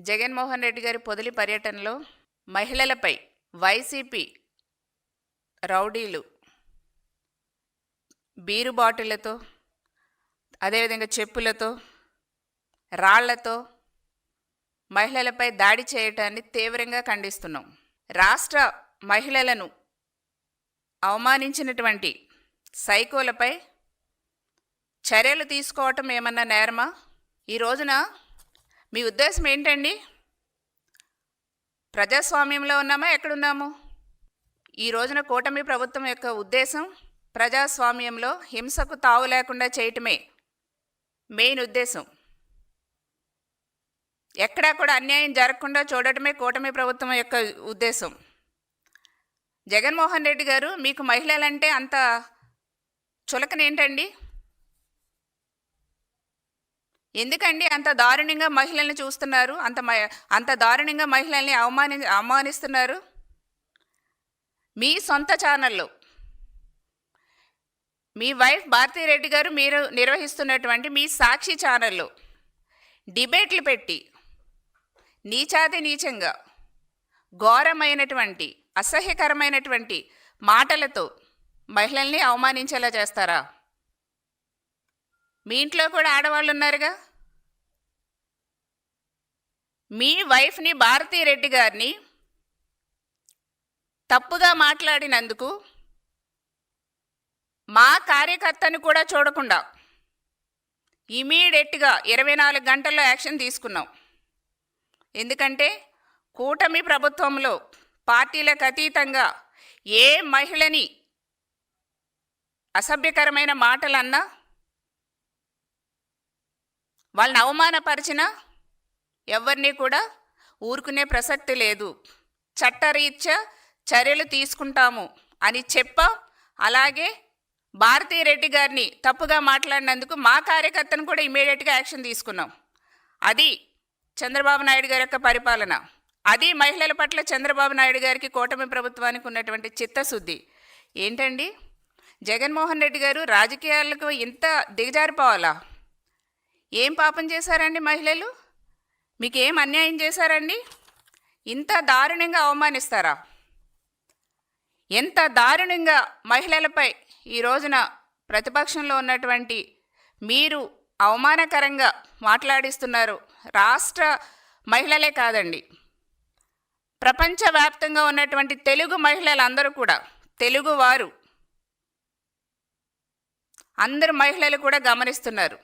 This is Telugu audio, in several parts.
జగన్మోహన్ రెడ్డి గారి పొదిలి పర్యటనలో మహిళలపై వైసీపీ రౌడీలు బీరు బాటిళ్లతో, అదేవిధంగా చెప్పులతో, రాళ్లతో మహిళలపై దాడి చేయటాన్ని తీవ్రంగా ఖండిస్తున్నాం. రాష్ట్ర మహిళలను అవమానించినటువంటి సైకోలపై చర్యలు తీసుకోవటం ఏమన్నా నేరమా? ఈ రోజున మీ ఉద్దేశం ఏంటండి? ప్రజాస్వామ్యంలో ఉన్నామా, ఎక్కడున్నాము? ఈ రోజున కూటమి ప్రభుత్వం యొక్క ఉద్దేశం ప్రజాస్వామ్యంలో హింసకు తావు లేకుండా చేయటమే మెయిన్ ఉద్దేశం. ఎక్కడా కూడా అన్యాయం జరగకుండా చూడటమే కూటమి ప్రభుత్వం యొక్క ఉద్దేశం. జగన్మోహన్ రెడ్డి గారు, మీకు మహిళలంటే అంత చులకనేంటండి? ఎందుకండి అంత దారుణంగా మహిళల్ని చూస్తున్నారు? అంత దారుణంగా మహిళల్ని అవమానిస్తున్నారు? మీ సొంత ఛానల్లో మీ వైఫ్ భారతీరెడ్డి గారు మీరు నిర్వహిస్తున్నటువంటి మీ సాక్షి ఛానల్లో డిబేట్లు పెట్టి నీచాతి నీచంగా ఘోరమైనటువంటి అసహ్యకరమైనటువంటి మాటలతో మహిళల్ని అవమానించేలా చేస్తారా? మీ ఇంట్లో కూడా ఆడవాళ్ళు ఉన్నారుగా. మీ వైఫ్ని భారతీరెడ్డి గారిని తప్పుగా మాట్లాడినందుకు మా కార్యకర్తను కూడా చూడకుండా ఇమీడియట్గా 24 గంటల్లో యాక్షన్ తీసుకున్నాం. ఎందుకంటే కూటమి ప్రభుత్వంలో పార్టీలకు అతీతంగా ఏ మహిళని అసభ్యకరమైన మాటలన్నా, వాళ్ళని అవమానపరిచినా ఎవరిని కూడా ఊరుకునే ప్రసక్తి లేదు. చట్టరీత్యా చర్యలు తీసుకుంటాము అని చెప్పాం. అలాగే భారతీరెడ్డి గారిని తప్పుగా మాట్లాడినందుకు మా కార్యకర్తను కూడా ఇమీడియట్గా యాక్షన్ తీసుకున్నాం. అది చంద్రబాబు నాయుడు గారి యొక్క పరిపాలన. అది మహిళల పట్ల చంద్రబాబు నాయుడు గారికి, కూటమి ప్రభుత్వానికి ఉన్నటువంటి చిత్తశుద్ధి. ఏంటండి జగన్మోహన్ రెడ్డి గారు, రాజకీయాలకు ఇంత దిగజారిపోవాలా? ఏం పాపం చేశారండి మహిళలు? మీకు ఏం అన్యాయం చేశారండి? ఇంత దారుణంగా అవమానిస్తారా? ఎంత దారుణంగా మహిళలపై ఈ రోజున ప్రతిపక్షంలో ఉన్నటువంటి మీరు అవమానకరంగా మాట్లాడిస్తున్నారు. రాష్ట్ర మహిళలే కాదండి, ప్రపంచవ్యాప్తంగా ఉన్నటువంటి తెలుగు మహిళలందరూ కూడా, తెలుగువారు అందరు మహిళలు కూడా గమనిస్తున్నారు.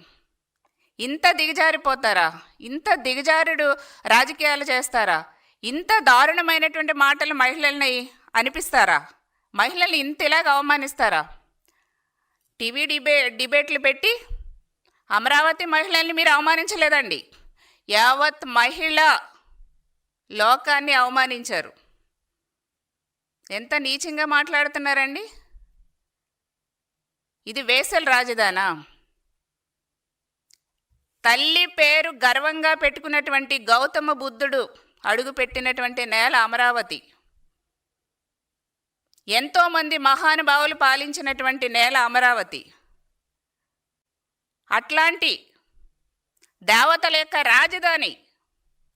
ఇంత దిగజారిపోతారా? ఇంత దిగజారుడు రాజకీయాలు చేస్తారా? ఇంత దారుణమైనటువంటి మాటలు మహిళల్ని అనిపిస్తారా? మహిళల్ని ఇంత ఇలాగ అవమానిస్తారా? టీవీ డిబేట్లు పెట్టి అమరావతి మహిళల్ని మీరు అవమానించలేదండి, యావత్ మహిళ లోకాన్ని అవమానించారు. ఎంత నీచంగా మాట్లాడుతున్నారండి? ఇది వేసల రాజధానా? తల్లి పేరు గర్వంగా పెట్టుకున్నటువంటి గౌతమ బుద్ధుడు అడుగు పెట్టినటువంటి నేల అమరావతి. ఎంతోమంది మహానుభావులు పాలించినటువంటి నేల అమరావతి. అట్లాంటి దేవతల యొక్క రాజధాని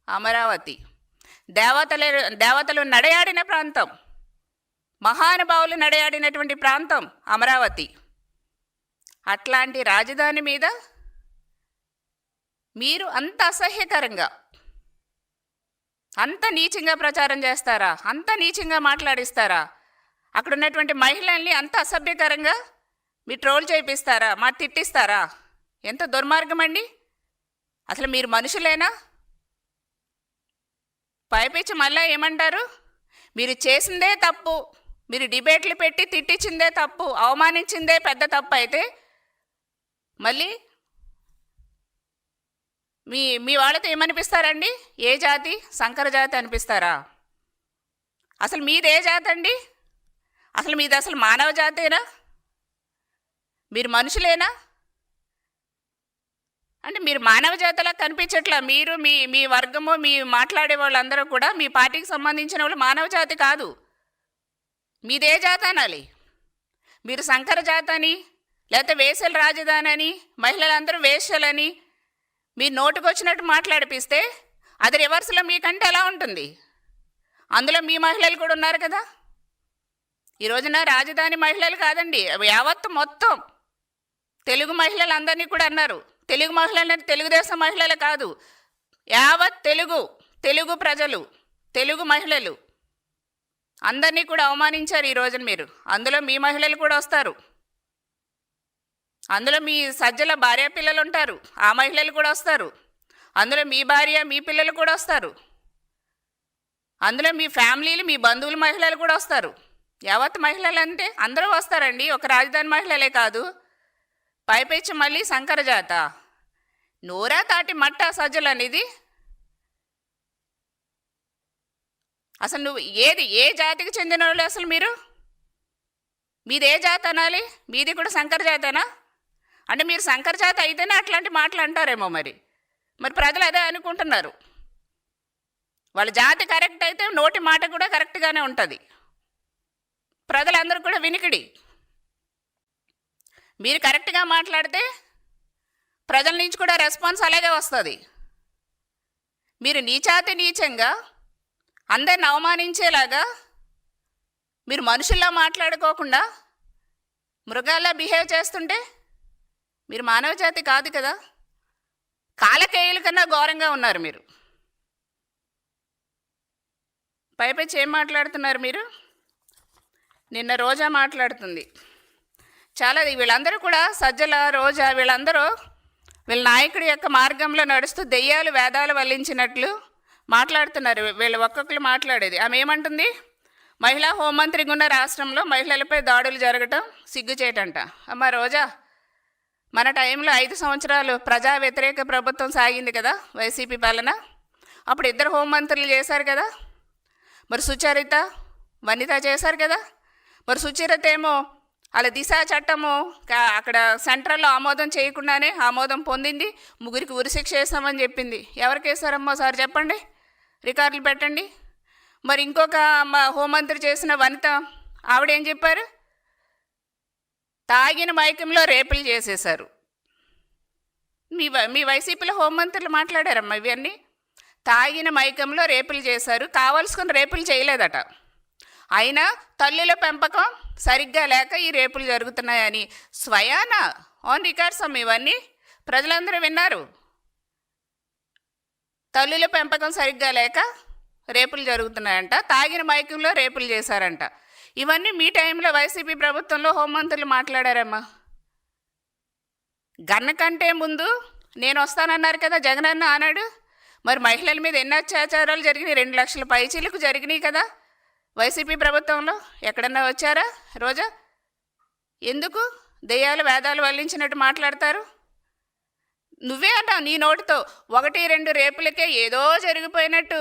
అమరావతి. దేవతలు నడయాడిన ప్రాంతం, మహానుభావులు నడయాడినటువంటి ప్రాంతం అమరావతి. అట్లాంటి రాజధాని మీద మీరు అంత అసహ్యకరంగా, అంత నీచంగా ప్రచారం చేస్తారా? అంత నీచంగా మాట్లాడిస్తారా? అక్కడ ఉన్నటువంటి మహిళల్ని అంత అసభ్యకరంగా మీరు ట్రోల్ చేయిస్తారా? తిట్టిస్తారా? ఎంత దుర్మార్గం అండి! అసలు మీరు మనుషులేనా? పైపించి మళ్ళీ ఏమంటారు? మీరు చేసిందే తప్పు, మీరు డిబేట్లు పెట్టి తిట్టించిందే తప్పు, అవమానించిందే పెద్ద తప్పు అయితే మళ్ళీ మీ వాళ్ళతో ఏమనిపిస్తారండి? ఏ జాతి? సంకర జాతి అనిపిస్తారా? అసలు మీది ఏ జాతి అండి? అసలు మీది అసలు మానవ జాతేనా? మీరు మనుషులేనా? అంటే మీరు మానవ జాతిలా కనిపించట్లా. మీరు మీ వర్గము, మీ మాట్లాడే వాళ్ళందరూ కూడా మీ పార్టీకి సంబంధించిన వాళ్ళు మానవ జాతి కాదు. మీదే జాతి అనాలి. మీరు సంకర జాతని, లేకపోతే వేసల రాజధాని అని, మహిళలందరూ వేశ్యలని మీరు నోటుకొచ్చినట్టు మాట్లాడిపిస్తే అది రివర్స్లో మీకంటే ఎలా ఉంటుంది? అందులో మీ మహిళలు కూడా ఉన్నారు కదా. ఈ రోజున రాజధాని మహిళలు కాదండి, యావత్తు మొత్తం తెలుగు మహిళలు అందరినీ కూడా అన్నారు. తెలుగు మహిళలు తెలుగుదేశం మహిళలు కాదు, యావత్ తెలుగు ప్రజలు, తెలుగు మహిళలు అందరినీ కూడా అవమానించారు ఈ రోజున మీరు. అందులో మీ మహిళలు కూడా వస్తారు, అందులో మీ సజ్జల భార్య పిల్లలు ఉంటారు, ఆ మహిళలు కూడా వస్తారు. అందులో మీ భార్య మీ పిల్లలు కూడా వస్తారు. అందులో మీ ఫ్యామిలీలు మీ బంధువుల మహిళలు కూడా వస్తారు. యావత్ మహిళలు అంటే అందరూ వస్తారండి, ఒక రాజధాని మహిళలే కాదు. పైపెచ్చి మళ్ళీ సంకర జాత, నోరా తాటి మట్ట సజ్జలు అనేది. అసలు నువ్వు ఏ జాతికి చెందిన వాళ్ళు అసలు మీరు? మీది ఏ జాతి అనాలి? మీది కూడా సంకర జాతేనా? అంటే మీరు సంకర జాతి అయితేనే అట్లాంటి మాటలు అంటారేమో. మరి ప్రజలు అదే అనుకుంటున్నారు. వాళ్ళ జాతి కరెక్ట్ అయితే నోటి మాట కూడా కరెక్ట్గానే ఉంటుంది. ప్రజలందరూ కూడా వినికిడి. మీరు కరెక్ట్గా మాట్లాడితే ప్రజల నుంచి కూడా రెస్పాన్స్ అలాగే వస్తుంది. మీరు నీచంగా అందరిని అవమానించేలాగా మీరు మనుషుల్లా మాట్లాడుకోకుండా మృగాల్లా బిహేవ్ చేస్తుంటే మీరు మానవ జాతి కాదు కదా. కాలకేయుల కన్నా ఘోరంగా ఉన్నారు మీరు. పైపెచ్చి ఏం మాట్లాడుతున్నారు మీరు? నిన్న రోజా మాట్లాడుతుంది చాలా. వీళ్ళందరూ కూడా సజ్జల, రోజా, వీళ్ళందరూ వీళ్ళ నాయకుడి యొక్క మార్గంలో నడుస్తూ దెయ్యాలు వేదాలు వల్లించినట్లు మాట్లాడుతున్నారు. వీళ్ళు ఒక్కొక్కరు మాట్లాడేది. ఆమె ఏమంటుంది? మహిళా హోంమంత్రిగా ఉన్న రాష్ట్రంలో మహిళలపై దాడులు జరగటం సిగ్గుచేటంట. అమ్మ రోజా, మన టైంలో 5 సంవత్సరాలు ప్రజా వ్యతిరేక ప్రభుత్వం సాగింది కదా, వైసీపీ పాలన. అప్పుడు 2 హోంమంత్రులు చేశారు కదా. మరి సుచరిత, వనిత చేశారు కదా. మరి సుచరిత ఏమో అలా దిశ చట్టము అక్కడ సెంట్రల్లో ఆమోదం చేయకుండానే ఆమోదం పొందింది, 3కి ఉరిశిక్ష వేసామని చెప్పింది. ఎవరికి వేశారమ్మో సార్ చెప్పండి, రికార్డులు పెట్టండి. మరి ఇంకొక హోంమంత్రి చేసిన వనిత, ఆవిడేం చెప్పారు? తాగిన మైకంలో రేపులు చేసేశారు. మీ వైసీపీలో హోంమంత్రులు మాట్లాడారమ్మా ఇవన్నీ. తాగిన మైకంలో రేపులు చేశారు, కావాల్సుకుని రేపులు చేయలేదట. అయినా తల్లుల పెంపకం సరిగ్గా లేక ఈ రేపులు జరుగుతున్నాయని స్వయాన ఆన్ రికార్డ్స్ అమ్మ ఇవన్నీ ప్రజలందరూ విన్నారు. తల్లుల పెంపకం సరిగ్గా లేక రేపులు జరుగుతున్నాయంట, తాగిన మైకంలో రేపులు చేశారంట. ఇవన్నీ మీ టైంలో వైసీపీ ప్రభుత్వంలో హోంమంత్రులు మాట్లాడారమ్మా. గన్న కంటే ముందు నేను వస్తానన్నారు కదా జగనన్న ఆనాడు. మరి మహిళల మీద ఎన్ని అత్యాచారాలు జరిగినాయి? 2 లక్షల పైచీలకు జరిగినాయి కదా వైసీపీ ప్రభుత్వంలో. ఎక్కడన్నా వచ్చారా రోజా? ఎందుకు దెయ్యాలు వేదాలు వల్లించినట్టు మాట్లాడతారు? నువ్వే అంటావు నీ నోటితో 1-2 రేపులకే ఏదో జరిగిపోయినట్టు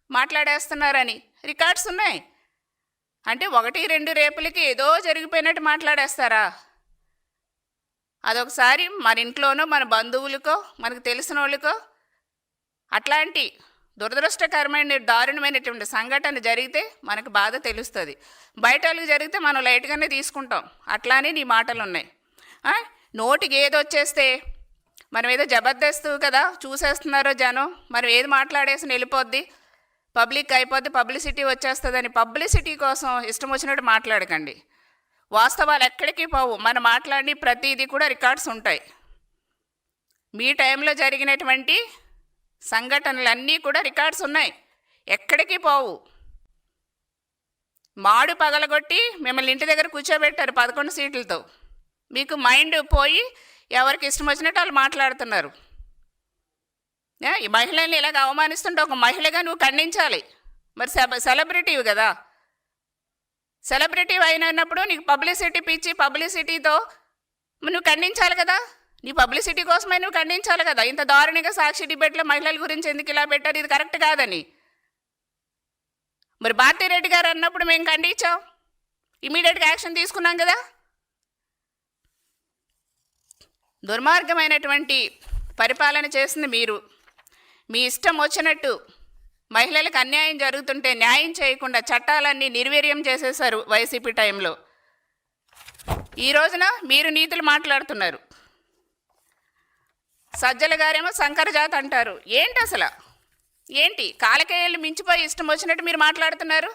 మాట్లాడేస్తున్నారని రికార్డ్స్ ఉన్నాయి. అంటే 1-2 రేపులకి ఏదో జరిగిపోయినట్టు మాట్లాడేస్తారా? అదొకసారి మన ఇంట్లోనో మన బంధువులకో మనకు తెలిసిన వాళ్ళకో అట్లాంటి దురదృష్టకరమైన దారుణమైనటువంటి సంఘటన జరిగితే మనకు బాధ తెలుస్తుంది. బయట వాళ్ళకి జరిగితే మనం లైట్గానే తీసుకుంటాం. అట్లానే నీ మాటలు ఉన్నాయి. నోటికి ఏది వచ్చేస్తే మనం ఏదో జబర్దస్తు కదా చూసేస్తున్నారో జనం, మనం ఏది మాట్లాడేసి వెళ్ళిపోద్ది, పబ్లిక్ అయిపోద్ది, పబ్లిసిటీ వచ్చేస్తుందని పబ్లిసిటీ కోసం ఇష్టం వచ్చినట్టు మాట్లాడకండి. వాస్తవాలు ఎక్కడికి పోవు. మనం మాట్లాడి ప్రతిదీ కూడా రికార్డ్స్ ఉంటాయి. మీ టైంలో జరిగినటువంటి సంఘటనలన్నీ కూడా రికార్డ్స్ ఉన్నాయి, ఎక్కడికి పోవు. మాడు పగలగొట్టి మిమ్మల్ని ఇంటి దగ్గర కూర్చోబెట్టారు 11 సీట్లతో. మీకు మైండ్ పోయి ఎవరికి ఇష్టం వచ్చినట్టు వాళ్ళు మాట్లాడుతున్నారు. ఈ మహిళల్ని ఇలాగ అవమానిస్తుంటే ఒక మహిళగా నువ్వు ఖండించాలి. మరి సెలబ్రిటీవి కదా, సెలబ్రిటీ అయినప్పుడు నీకు పబ్లిసిటీ పిచ్చి, పబ్లిసిటీతో నువ్వు ఖండించాలి కదా. నీ పబ్లిసిటీ కోసమే నువ్వు ఖండించాలి కదా. ఇంత దారుణంగా సాక్షి డిబేట్లో మహిళల గురించి ఎందుకు ఇలా పెట్టారు, ఇది కరెక్ట్ కాదని. మరి భారతిరెడ్డి గారు అన్నప్పుడు మేము ఖండించాం, ఇమీడియట్గా యాక్షన్ తీసుకున్నాం కదా. దుర్మార్గమైనటువంటి పరిపాలన చేసింది మీరు. మీ ఇష్టం వచ్చినట్టు మహిళలకు అన్యాయం జరుగుతుంటే న్యాయం చేయకుండా చట్టాలన్నీ నిర్వీర్యం చేసేశారు వైసీపీ టైంలో. ఈ రోజున మీరు నీతులు మాట్లాడుతున్నారు. సజ్జల గారేమో సంకర జాతి అంటారు. ఏంటి అసలు ఏంటి కాలకేయాలు మించిపోయి ఇష్టం వచ్చినట్టు మీరు మాట్లాడుతున్నారు?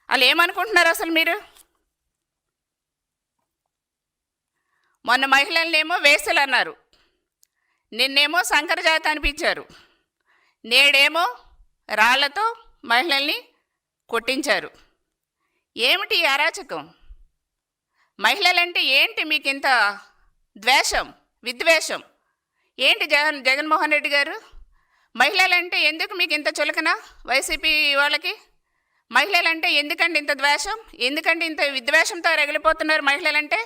వాళ్ళు ఏమనుకుంటున్నారు అసలు మీరు? మొన్న మహిళలనేమో వేసలు అన్నారు, నిన్నేమో సంకరజాతి అనిపించారు, నేడేమో రాళ్లతో మహిళల్ని కొట్టించారు. ఏమిటి ఈ అరాచకం? మహిళలంటే ఏంటి మీకు ఇంత ద్వేషం, విద్వేషం? ఏంటి జగన్మోహన్ రెడ్డి గారు, మహిళలంటే ఎందుకు మీకు ఇంత చులకన? వైసీపీ వాళ్ళకి మహిళలంటే ఎందుకండి ఇంత ద్వేషం? ఎందుకంటే ఇంత విద్వేషంతో రగిలిపోతున్నారు మహిళలంటే?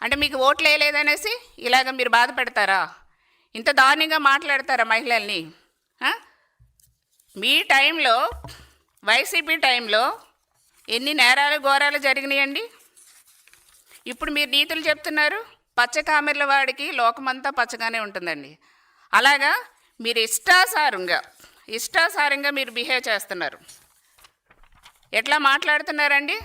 అంటే మీకు ఓట్లు వేయలేదనేసి ఇలాగ మీరు బాధపడతారా? ఇంత దారుణంగా మాట్లాడతారా మహిళల్ని? మీ టైంలో, వైసీపీ టైంలో ఎన్ని నేరాలు ఘోరాలు జరిగినాయండి? ఇప్పుడు మీరు నీతులు చెప్తున్నారు. పచ్చకామెర్ల వాడికి లోకమంతా పచ్చగానే ఉంటుందండి. అలాగా మీరు ఇష్టాసారంగా మీరు బిహేవ్ చేస్తున్నారు. ఎట్లా మాట్లాడుతున్నారండి?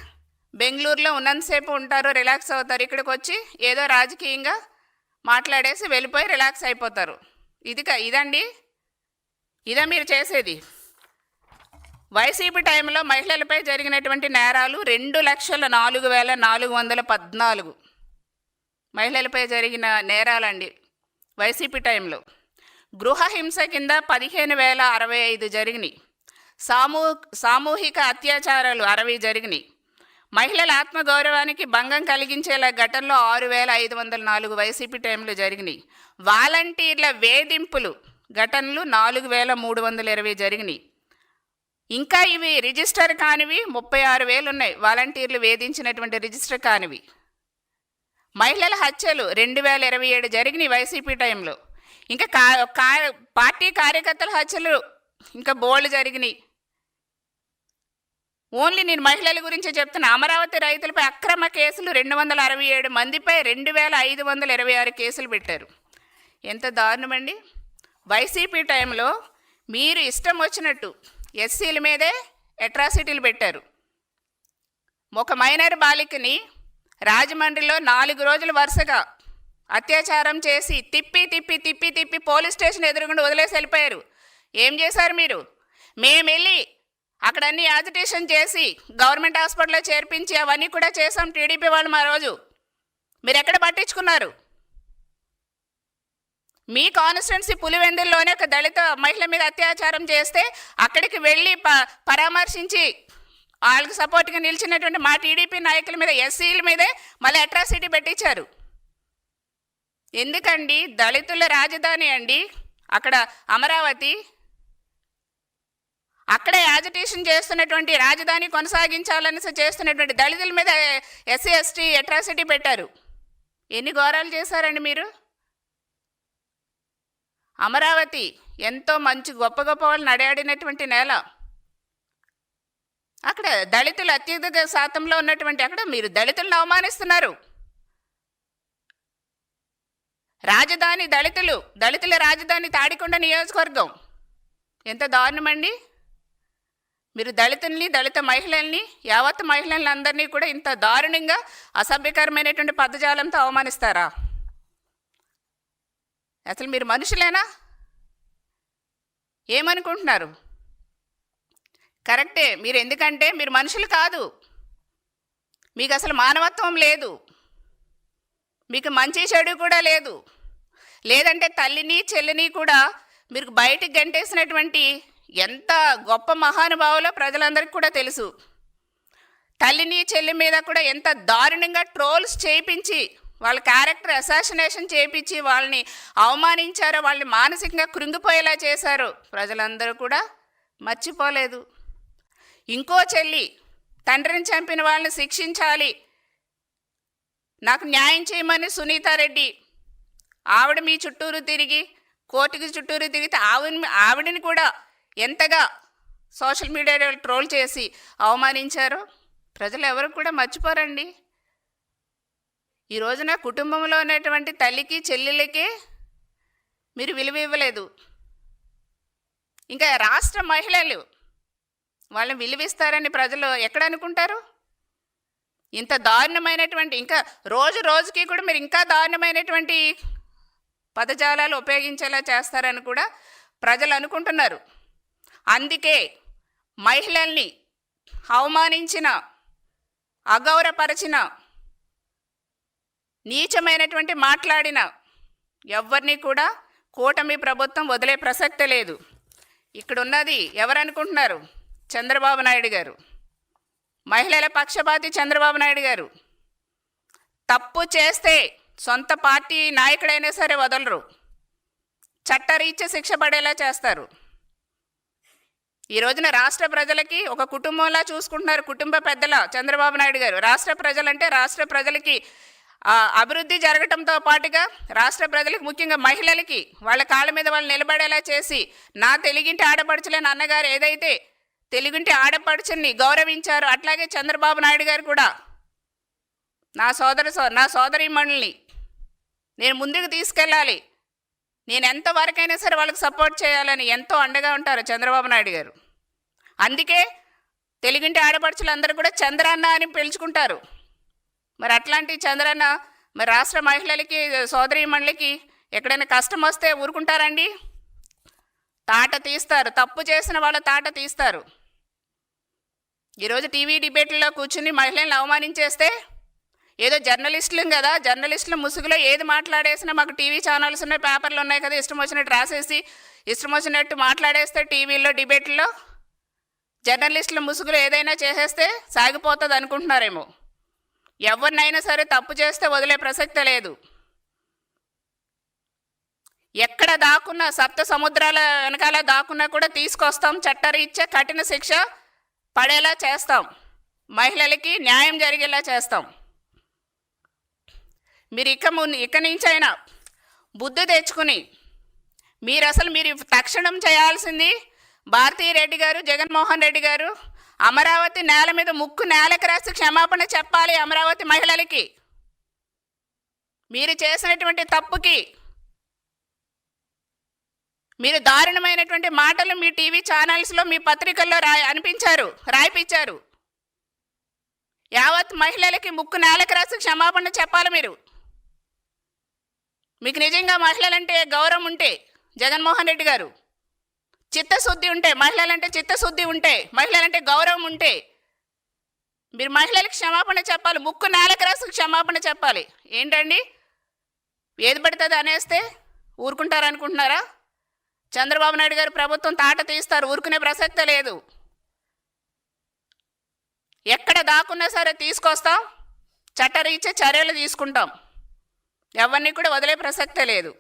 బెంగళూరులో ఉన్నంతసేపు ఉంటారు, రిలాక్స్ అవుతారు, ఇక్కడికి వచ్చి ఏదో రాజకీయంగా మాట్లాడేసి వెళ్ళిపోయి రిలాక్స్ అయిపోతారు. ఇదా మీరు చేసేది? వైసీపీ టైంలో మహిళలపై జరిగినటువంటి నేరాలు 2,04,414 మహిళలపై జరిగిన నేరాలండి వైసీపీ టైంలో. గృహహింస కింద 15,065 జరిగినాయి. సామూహిక అత్యాచారాలు 60 జరిగినాయి. మహిళల ఆత్మగౌరవానికి భంగం కలిగించేలా ఘటనలో 6,504 వైసీపీ టైంలో జరిగినాయి. వాలంటీర్ల వేధింపులు ఘటనలు 4,320 జరిగినాయి. ఇంకా ఇవి రిజిస్టర్ కానివి 36,000 ఉన్నాయి. వాలంటీర్లు వేధించినటువంటి రిజిస్టర్ కానివి. మహిళల హత్యలు 2,027 జరిగినాయి వైసీపీ టైంలో. ఇంకా పార్టీ కార్యకర్తల హత్యలు ఇంకా బోల్డ్ జరిగినాయి. ఓన్లీ నేను మహిళల గురించి చెప్తున్నా. అమరావతి రైతులపై అక్రమ కేసులు 267 మందిపై 2,526 కేసులు పెట్టారు. ఎంత దారుణమండి! వైసీపీ టైంలో మీరు ఇష్టం వచ్చినట్టు ఎస్సీల మీదే అట్రాసిటీలు పెట్టారు. ఒక మైనర్ బాలికని రాజమండ్రిలో 4 రోజులు వరుసగా అత్యాచారం చేసి తిప్పి పోలీస్ స్టేషన్ ఎదురుగుండా వదిలేసి వెళ్ళిపోయారు. ఏం చేశారు మీరు? మేము వెళ్ళి అక్కడ అన్ని యాజిటేషన్ చేసి గవర్నమెంట్ హాస్పిటల్లో చేర్పించి అవన్నీ కూడా చేసాం టీడీపీ వాళ్ళు. మా రోజు మీరు ఎక్కడ పట్టించుకున్నారు? మీ కాన్స్టిట్యున్సీ పులివెందుల్లోనే ఒక దళిత మహిళ మీద అత్యాచారం చేస్తే అక్కడికి వెళ్ళి పరామర్శించి వాళ్ళకి సపోర్ట్గా నిలిచినటువంటి మా టీడీపీ నాయకుల మీద, ఎస్సీల మీదే మళ్ళీ అట్రాసిటీ పెట్టించారు. ఎందుకండి? దళితుల రాజధాని అండి అక్కడ అమరావతి. అక్కడే యాజిటేషన్ చేస్తున్నటువంటి, రాజధాని కొనసాగించాలని చేస్తున్నటువంటి దళితుల మీద ఎస్సీ ఎస్టీ అట్రాసిటీ పెట్టారు. ఎన్ని ఘోరాలు చేశారండి మీరు? అమరావతి ఎంతో మంచి గొప్ప వాళ్ళు నడయాడినటువంటి నేల. అక్కడ దళితులు అత్యధిక శాతంలో ఉన్నటువంటి అక్కడ మీరు దళితులను అవమానిస్తున్నారు. రాజధాని దళితుల రాజధాని తాడికొండ నియోజకవర్గం. ఎంత దారుణమండి! మీరు దళితుల్ని, దళిత మహిళల్ని, యావత్ మహిళల్ని అందరినీ కూడా ఇంత దారుణంగా అసభ్యకరమైనటువంటి పదజాలంతో అవమానిస్తారా? అసలు మీరు మనుషులేనా? ఏమనుకుంటున్నారు? కరెక్టే మీరు, ఎందుకంటే మీరు మనుషులు కాదు. మీకు అసలు మానవత్వం లేదు. మీకు మంచి చెడు కూడా లేదు. లేదంటే తల్లిని చెల్లిని కూడా మీరు బయటికి గంటేసినటువంటి ఎంత గొప్ప మహానుభావులో ప్రజలందరికీ కూడా తెలుసు. తల్లిని చెల్లి మీద కూడా ఎంత దారుణంగా ట్రోల్స్ చేయించి, వాళ్ళ క్యారెక్టర్ అసాసినేషన్ చేయించి వాళ్ళని అవమానించారో, వాళ్ళని మానసికంగా కృంగిపోయేలా చేశారు. ప్రజలందరూ కూడా మర్చిపోలేదు. ఇంకో చెల్లి తండ్రిని చంపిన వాళ్ళని శిక్షించాలి, నాకు న్యాయం చేయమని సునీతారెడ్డి ఆవిడ మీ చుట్టూరు తిరిగి, కోర్టుకి చుట్టూరు తిరిగితే ఆవిడని కూడా ఎంతగా సోషల్ మీడియాలో ట్రోల్ చేసి అవమానించారో ప్రజలు ఎవరు కూడా మర్చిపోరండి. ఈ రోజున కుటుంబంలో ఉన్నటువంటి తల్లికి చెల్లెలకే మీరు విలువ ఇవ్వలేదు. ఇంకా రాష్ట్ర మహిళలు వాళ్ళని విలువిస్తారని ప్రజలు ఎక్కడ అనుకుంటారు? ఇంత దారుణమైనటువంటి, ఇంకా రోజు రోజుకి కూడా మీరు ఇంకా దారుణమైనటువంటి పదజాలాలు ఉపయోగించేలా చేస్తారని కూడా ప్రజలు అనుకుంటున్నారు. అందుకే మహిళల్ని అవమానించిన, అగౌరవపరిచిన, నీచమైనటువంటి మాట్లాడిన ఎవరిని కూడా కూటమి ప్రభుత్వం వదిలే ప్రసక్తే లేదు. ఇక్కడున్నది ఎవరనుకుంటున్నారు? చంద్రబాబు నాయుడు గారు, మహిళల పక్షపాతి చంద్రబాబు నాయుడు గారు. తప్పు చేస్తే సొంత పార్టీ నాయకుడైనా సరే వదలరు, చట్టరీత్యా శిక్ష పడేలా చేస్తారు. ఈ రోజున రాష్ట్ర ప్రజలకి ఒక కుటుంబంలా చూసుకుంటున్నారు, కుటుంబ పెద్దల చంద్రబాబు నాయుడు గారు. రాష్ట్ర ప్రజలంటే రాష్ట్ర ప్రజలకి అభివృద్ధి జరగటంతో పాటుగా రాష్ట్ర ప్రజలకు, ముఖ్యంగా మహిళలకి వాళ్ళ కాళ్ళ మీద వాళ్ళు నిలబడేలా చేసి, నా తెలుగింటి ఆడపడుచులేని అన్నగారు ఏదైతే తెలుగింటి ఆడపడుచుని గౌరవించారో అట్లాగే చంద్రబాబు నాయుడు గారు కూడా నా సోదరీమణుల్ని నేను ముందుకు తీసుకెళ్ళాలి, నేను ఎంతవరకైనా సరే వాళ్ళకి సపోర్ట్ చేయాలని ఎంతో అండగా ఉంటారు చంద్రబాబు నాయుడు గారు. అందుకే తెలుగింటి ఆడపడుచులు అందరూ కూడా చంద్రన్న అని పిలుచుకుంటారు. మరి అట్లాంటి చంద్రన్న మరి రాష్ట్ర మహిళలకి, సోదరీమణులకి ఎక్కడైనా కష్టం వస్తే ఊరుకుంటారండి? తాట తీస్తారు, తప్పు చేసిన వాళ్ళ తాట తీస్తారు. ఈరోజు టీవీ డిబేట్లో కూర్చుని మహిళలను అవమానించేస్తే, ఏదో జర్నలిస్టులం కదా, జర్నలిస్టుల ముసుగులో ఏది మాట్లాడేసినా మాకు టీవీ ఛానల్స్ ఉన్నాయి, పేపర్లు ఉన్నాయి కదా, ఇష్టం వచ్చినట్టు రాసేసి ఇష్టం వచ్చినట్టు మాట్లాడేస్తే టీవీల్లో డిబేట్లో జర్నలిస్టుల ముసుగులో ఏదైనా చేసేస్తే సాగిపోతుంది అనుకుంటున్నారేమో. ఎవరినైనా సరే తప్పు చేస్తే వదిలే ప్రసక్తే లేదు. ఎక్కడ దాక్కున్నా, సప్త సముద్రాల వెనకాల దాక్కున్నా కూడా తీసుకొస్తాం, చట్టరీత్యా కఠిన శిక్ష పడేలా చేస్తాం, మహిళలకి న్యాయం జరిగేలా చేస్తాం. మీరు ఇక నుంచైనా బుద్ధి తెచ్చుకుని మీరు తక్షణం చేయాల్సింది, భారతీరెడ్డి గారు, జగన్మోహన్ రెడ్డి గారు అమరావతి నేల మీద ముక్కు నేలకు రాసి క్షమాపణ చెప్పాలి అమరావతి మహిళలకి. మీరు చేసినటువంటి తప్పుకి, మీరు దారుణమైనటువంటి మాటలు మీ టీవీ ఛానల్స్లో, మీ పత్రికల్లో రాయిపించారు. యావత్ మహిళలకి ముక్కు నేలకు రాసి క్షమాపణ చెప్పాలి మీరు. మీకు నిజంగా మహిళలంటే గౌరవం ఉంటే, జగన్మోహన్ రెడ్డి గారు, చిత్తశుద్ధి ఉంటే, మహిళలంటే చిత్తశుద్ధి ఉంటే, మహిళలంటే గౌరవం ఉంటే మీరు మహిళలకు క్షమాపణ చెప్పాలి, ముక్కు నేలకు రాసి క్షమాపణ చెప్పాలి. ఏంటండి ఏది పడుతుంది అనేస్తే ఊరుకుంటారనుకుంటున్నారా? చంద్రబాబు నాయుడు గారు ప్రభుత్వం తాట తీస్తారు, ఊరుకునే ప్రసక్తే లేదు. ఎక్కడ దాక్కున్నా సరే తీసుకొస్తాం, చట్టరీత్యా చర్యలు తీసుకుంటాం, ఎవరిని కూడా వదిలే ప్రసక్తే లేదు.